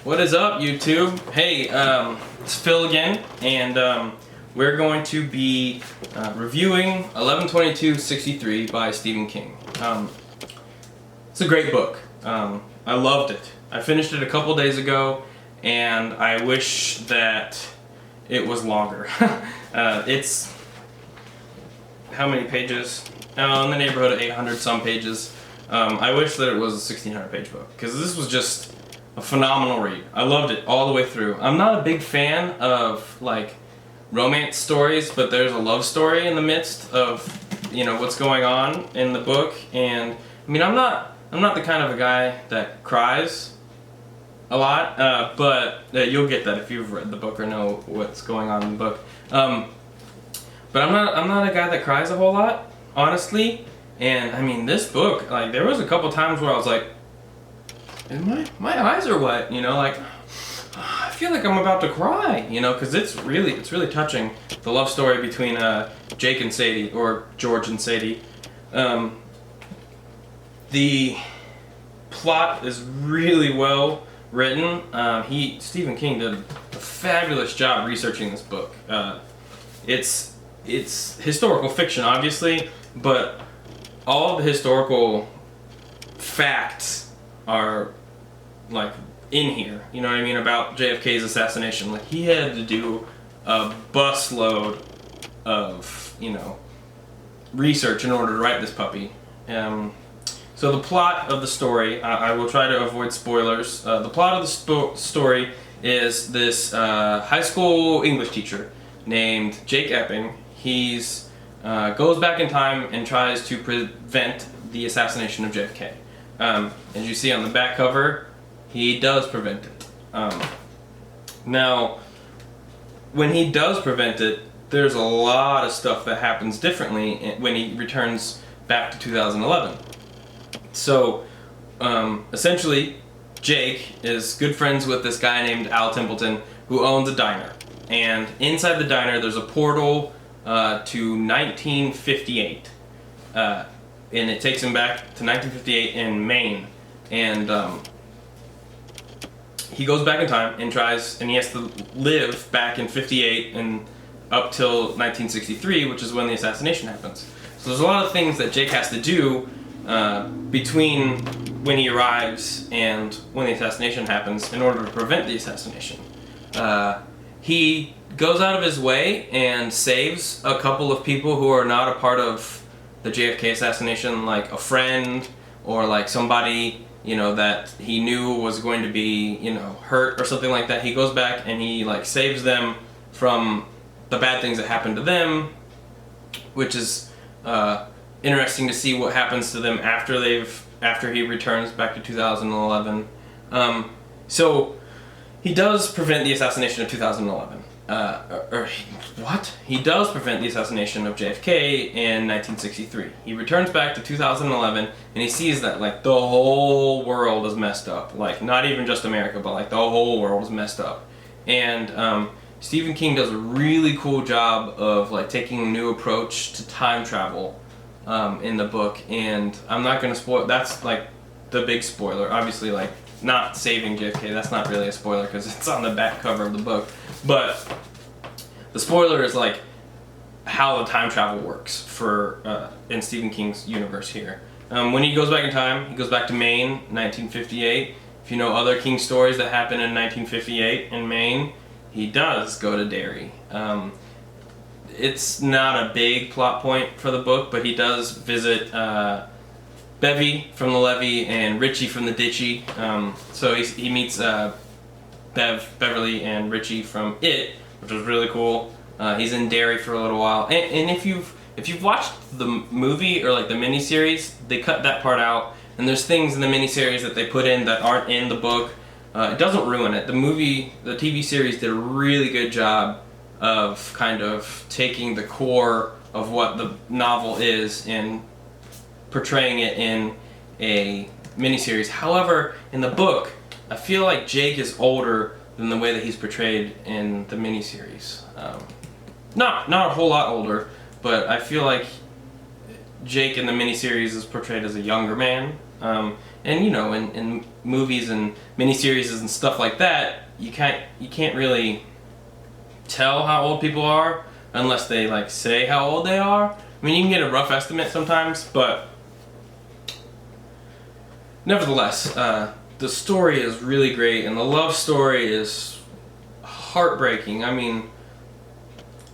What is up, YouTube? Hey, it's Phil again, and we're going to be reviewing 11/22/63 by Stephen King. It's a great book. I loved it. I finished it a couple days ago, and I wish that it was longer. It's how many pages? In the neighborhood of 800 some pages. I wish that it was a 1,600 page book, because this was just a phenomenal read. I loved it all the way through. I'm not a big fan of like romance stories, but there's a love story in the midst of, you know, what's going on in the book. And I mean, I'm not the kind of a guy that cries a lot, but you'll get that if you've read the book or know what's going on in the book. But I'm not a guy that cries a whole lot, honestly. And I mean, this book, like, there was a couple times where I was like, my eyes are wet, you know, like, I feel like I'm about to cry, you know, because it's really touching, the love story between Jake and Sadie, or George and Sadie. The plot is really well written. Stephen King did a fabulous job researching this book. It's historical fiction, obviously, but all of the historical facts are like in here, you know what I mean, about JFK's assassination. Like, he had to do a busload of, you know, research in order to write this puppy. So the plot of the story, I will try to avoid spoilers. The plot of the story is this high school English teacher named Jake Epping. He's goes back in time and tries to prevent the assassination of JFK. As you see on the back cover, he does prevent it. Now, when he does prevent it, there's a lot of stuff that happens differently when he returns back to 2011. So, essentially, Jake is good friends with this guy named Al Templeton, who owns a diner. And inside the diner, there's a portal to 1958. And it takes him back to 1958 in Maine. And he goes back in time and he has to live back in 58 and up till 1963, which is when the assassination happens. So there's a lot of things that Jake has to do between when he arrives and when the assassination happens in order to prevent the assassination. He goes out of his way and saves a couple of people who are not a part of the JFK assassination, like a friend or like somebody, you know, that he knew was going to be, you know, hurt or something like that. He goes back and he like saves them from the bad things that happened to them, which is interesting to see what happens to them after he returns back to 2011. So he does prevent the assassination of 2011. He does prevent the assassination of JFK in 1963. He returns back to 2011 and he sees that like the whole world is messed up. Like, not even just America, but like the whole world is messed up. And Stephen King does a really cool job of like taking a new approach to time travel in the book. And I'm not going to spoil. That's like the big spoiler. Obviously, like, not saving JFK, that's not really a spoiler because it's on the back cover of the book. But the spoiler is like how the time travel works for in Stephen King's universe here. When he goes back in time, he goes back to Maine, 1958. If you know other King stories that happen in 1958 in Maine, he does go to Derry. It's not a big plot point for the book, but he does visit Bevy from the Levee and Richie from the Ditchy. So he meets Beverly and Richie from It, which was really cool. He's in Derry for a little while. And if you've watched the movie or like the miniseries, they cut that part out. And there's things in the miniseries that they put in that aren't in the book. It doesn't ruin it. The TV series did a really good job of kind of taking the core of what the novel is and portraying it in a miniseries. However, in the book, I feel like Jake is older than the way that he's portrayed in the miniseries. Not a whole lot older, but I feel like Jake in the miniseries is portrayed as a younger man. And you know, in movies and miniseries and stuff like that, you can't really tell how old people are unless they like say how old they are. I mean, you can get a rough estimate sometimes, but nevertheless, the story is really great, and the love story is heartbreaking. I mean,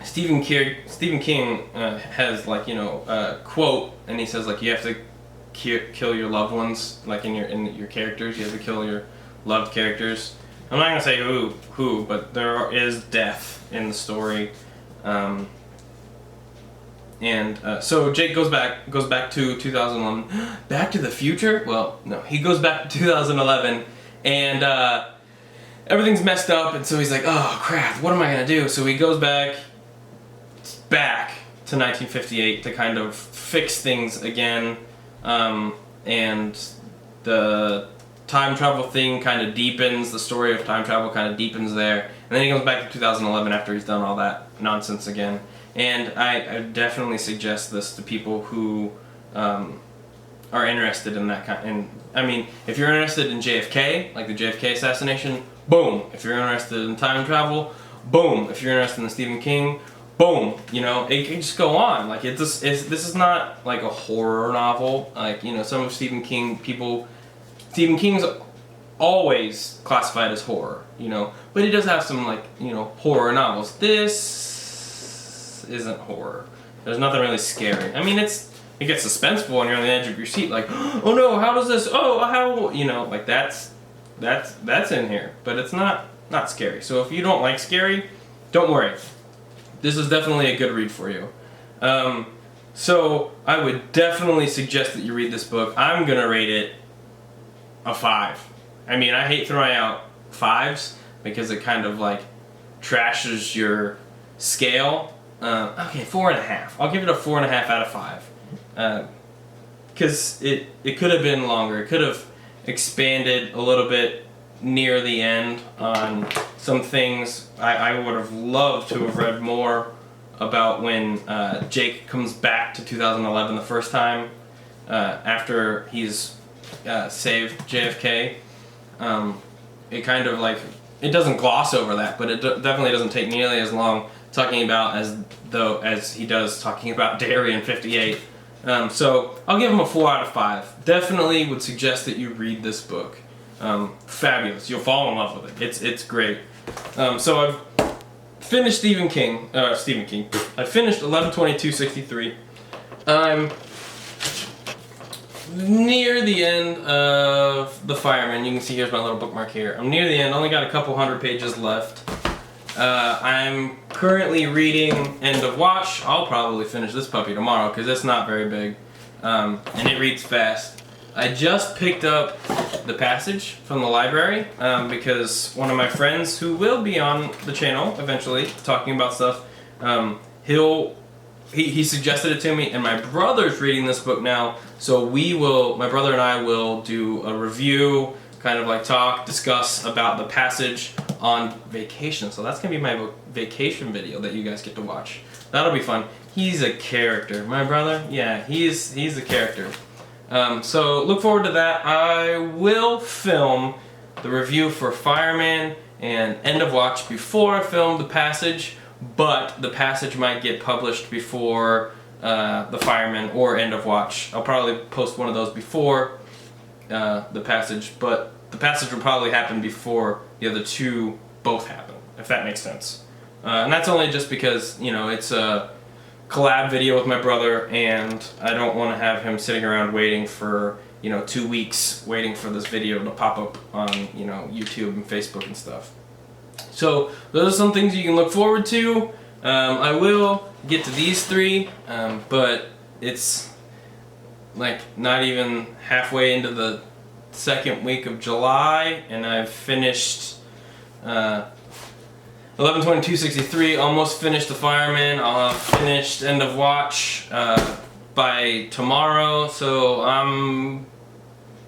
Stephen King has like, you know, a quote, and he says like you have to kill your loved ones, like in your characters. You have to kill your loved characters. I'm not gonna say who, but there is death in the story, so Jake goes back to 2011. Back to the Future? Well, no, he goes back to 2011, and everything's messed up, and so he's like, oh crap, what am I gonna do? So he goes back to 1958 to kind of fix things again, and the time travel thing kind of deepens, the story of time travel kind of deepens there, and then he comes back to 2011 after he's done all that nonsense again. And I definitely suggest this to people who are interested in that kind. And I mean, if you're interested in JFK, like the JFK assassination, boom. If you're interested in time travel, boom. If you're interested in Stephen King, boom. You know, it can just go on. Like this is not like a horror novel. Like, you know, some of Stephen King's always classified as horror, you know, but he does have some, like, you know, horror novels. This isn't horror. There's nothing really scary. I mean, it gets suspenseful and you're on the edge of your seat, like, oh no, how does this? Oh, how? You know, like that's in here, but it's not scary. So if you don't like scary, don't worry. This is definitely a good read for you. So I would definitely suggest that you read this book. I'm gonna rate it a 5. I mean, I hate throwing out 5s because it kind of like trashes your scale. Okay, 4.5. I'll give it a 4.5 out of 5. Because it could have been longer. It could have expanded a little bit near the end on some things. I would have loved to have read more about when Jake comes back to 2011 the first time after he's saved JFK. It kind of like, it doesn't gloss over that, but it definitely doesn't take nearly as long talking about as he does talking about Darien 58. So I'll give him a 4 out of 5. Definitely would suggest that you read this book. Fabulous. You'll fall in love with it. It's great. So I've finished Stephen King. I finished 11/22/63. I'm near the end of The Fireman. You can see here's my little bookmark here. I'm near the end. Only got a couple hundred pages left. I'm currently reading End of Watch. I'll probably finish this puppy tomorrow because it's not very big, and it reads fast. I just picked up The Passage from the library because one of my friends who will be on the channel eventually talking about stuff, he suggested it to me, and my brother's reading this book now, so my brother and I will do a review, kind of like discuss about The Passage on vacation. So that's gonna be my vacation video that you guys get to watch. That'll be fun. He's a character. My brother, yeah, he's a character. So look forward to that. I will film the review for Fireman and End of Watch before I film The Passage, but The Passage might get published before The Fireman or End of Watch. I'll probably post one of those before The Passage, but The Passage will probably happen before the other two both happen, if that makes sense. And that's only just because, you know, it's a collab video with my brother, and I don't want to have him sitting around waiting for, you know, 2 weeks waiting for this video to pop up on, you know, YouTube and Facebook and stuff. So those are some things you can look forward to. I will get to these 3, but it's like not even halfway into the second week of July, and I've finished 11/22/63, almost finished The Fireman. I'll have finished End of Watch by tomorrow, so I'm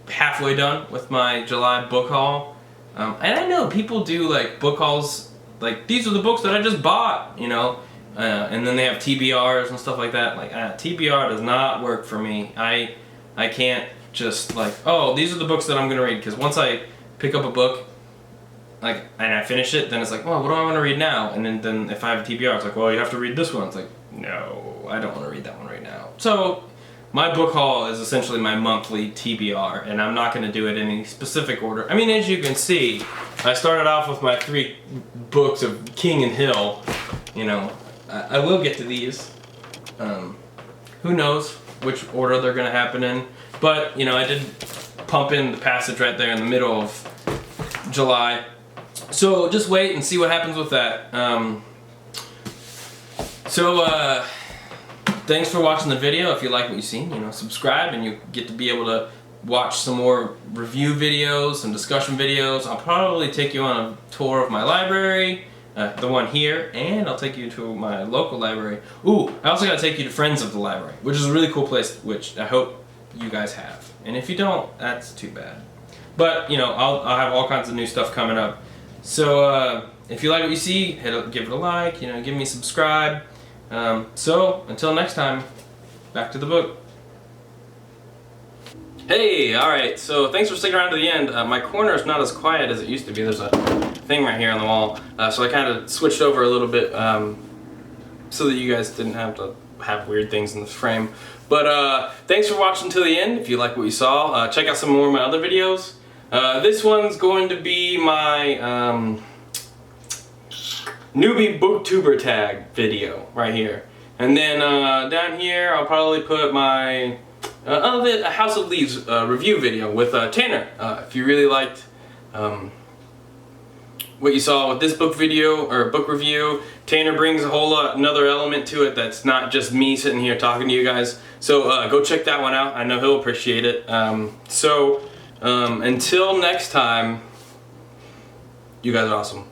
halfway done with my July book haul. And I know people do like book hauls, like these are the books that I just bought, you know, and then they have TBRs and stuff like that. Like TBR does not work for me. I can't just like, oh, these are the books that I'm gonna read. Because once I pick up a book, like, and I finish it, then it's like, well, what do I want to read now? And then if I have a TBR, it's like, well, you have to read this one. It's like, no, I don't want to read that one right now. So my book haul is essentially my monthly TBR, and I'm not going to do it in any specific order. I mean, as you can see, I started off with my 3 books of King and Hill. You know, I will get to these. Who knows which order they're going to happen in. But, you know, I did pump in the passage right there in the middle of July. So just wait and see what happens with that. Thanks for watching the video. If you like what you've seen, you know, subscribe and you get to be able to watch some more review videos, some discussion videos. I'll probably take you on a tour of my library, the one here, and I'll take you to my local library. Ooh, I also gotta take you to Friends of the Library, which is a really cool place, which I hope you guys have. And if you don't, that's too bad. But, you know, I'll have all kinds of new stuff coming up. So, if you like what you see, give it a like, you know, give me a subscribe. So, until next time, back to the book. Hey, alright, so thanks for sticking around to the end. My corner is not as quiet as it used to be. There's a thing right here on the wall. So I kind of switched over a little bit so that you guys didn't have to have weird things in the frame. But thanks for watching till the end. If you like what you saw, check out some more of my other videos. This one's going to be my newbie booktuber tag video right here. And then down here I'll probably put my a House of Leaves review video with Tanner. If you really liked what you saw with this book video or book review, Tanner brings a whole another element to it that's not just me sitting here talking to you guys. So go check that one out. I know he'll appreciate it. Until next time, you guys are awesome.